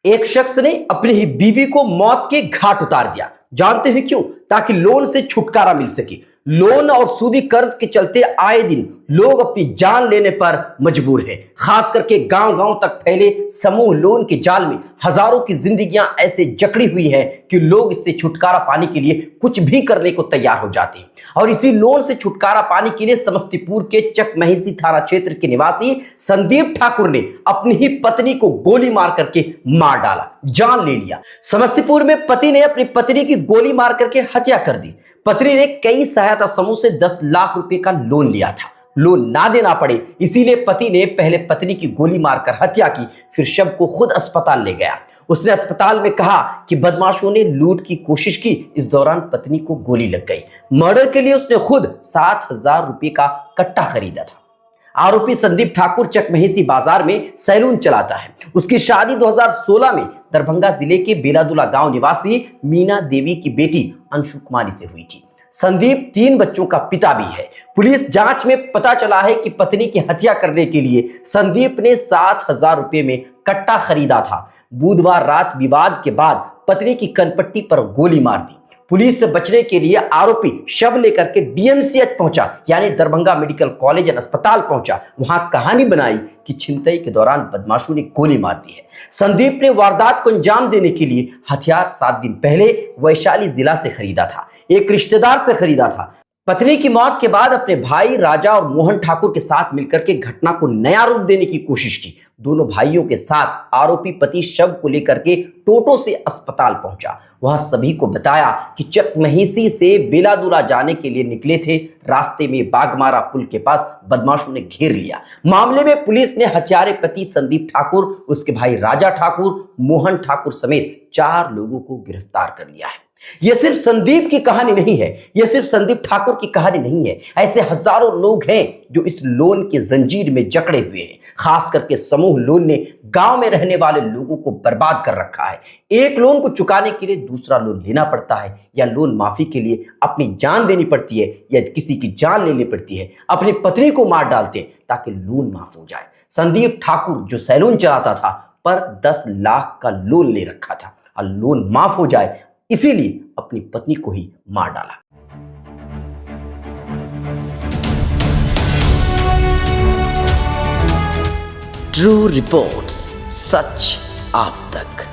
एक शख्स ने अपनी ही बीवी को मौत के घाट उतार दिया। जानते हैं क्यों? ताकि लोन से छुटकारा मिल सके। लोन और सूदी कर्ज के चलते आए दिन लोग अपनी जान लेने पर मजबूर हैं। खास करके गांव गांव तक फैले समूह लोन के जाल में हजारों की जिंदगियां ऐसे जकड़ी हुई हैं कि लोग इससे छुटकारा पाने के लिए कुछ भी करने को तैयार हो जाते हैं। और इसी लोन से छुटकारा पाने के लिए समस्तीपुर के चकमहेसी थाना क्षेत्र के निवासी संदीप ठाकुर ने अपनी ही पत्नी को गोली मार करके मार डाला, जान ले लिया। समस्तीपुर में पति ने अपनी पत्नी की गोली मार करके हत्या कर दी। पत्नी ने कई सहायता समूह से 10 लाख रुपए का लोन लिया था। लोन ना देना पड़े इसीलिए पति ने पहले पत्नी की गोली मारकर हत्या की, फिर शव को खुद अस्पताल ले गया। उसने अस्पताल में कहा कि बदमाशों ने लूट की कोशिश की, इस दौरान पत्नी को गोली लग गई। मर्डर के लिए उसने खुद 7,000 रुपए का कट्टा खरीदा था। आरोपी संदीप ठाकुर चकमहेसी बाजार में सैलून चलाता है। उसकी शादी 2016 में दरभंगा जिले के बेलादुला गांव निवासी मीना देवी की बेटी अंशु कुमारी से हुई थी। संदीप 3 बच्चों का पिता भी है। पुलिस जांच में पता चला है कि पत्नी की हत्या करने के लिए संदीप ने 7,000 रुपए में कट्टा खरीदा था। बुधवार रात विवाद के बाद पत्नी की कनपट्टी पर गोली मार दी। पुलिस से बचने के लिए आरोपी शव लेकर के डीएमसीएच पहुंचा, यानी दरभंगा मेडिकल कॉलेज एंड अस्पताल पहुंचा। वहां कहानी बनाई कि छिनतई के दौरान बदमाशों ने गोली मार दी है। संदीप ने वारदात को अंजाम देने के लिए हथियार 7 दिन पहले वैशाली जिला से खरीदा था, एक रिश्तेदार से खरीदा था। पत्नी की मौत के बाद अपने भाई राजा और मोहन ठाकुर के साथ मिलकर के घटना को नया रूप देने की कोशिश की। दोनों भाइयों के साथ आरोपी पति शव को लेकर के टोटो से अस्पताल पहुंचा। वहां सभी को बताया कि चकमहेसी से बेलादुला जाने के लिए निकले थे। रास्ते में बागमारा पुल के पास बदमाशों ने घेर लिया। मामले में पुलिस ने हत्यारे पति संदीप ठाकुर, उसके भाई राजा ठाकुर, मोहन ठाकुर समेत 4 लोगों को गिरफ्तार कर लिया है। यह सिर्फ संदीप की कहानी नहीं है, यह सिर्फ संदीप ठाकुर की कहानी नहीं है। ऐसे हजारों लोग हैं जो इस लोन के जंजीर में जकड़े हुए हैं। खास करके समूह लोन ने गांव में रहने वाले लोगों को बर्बाद कर रखा है। एक लोन को चुकाने के लिए दूसरा लोन लेना पड़ता है, या लोन माफी के लिए अपनी जान देनी पड़ती है, या किसी की जान लेनी पड़ती है। अपनी पत्नी को मार डालते हैं ताकि लोन माफ हो जाए। संदीप ठाकुर जो सैलून चलाता था पर 10 लाख का लोन ले रखा था, और लोन माफ हो जाए इसीलिए अपनी पत्नी को ही मार डाला। ट्रू रिपोर्ट्स, सच आप तक।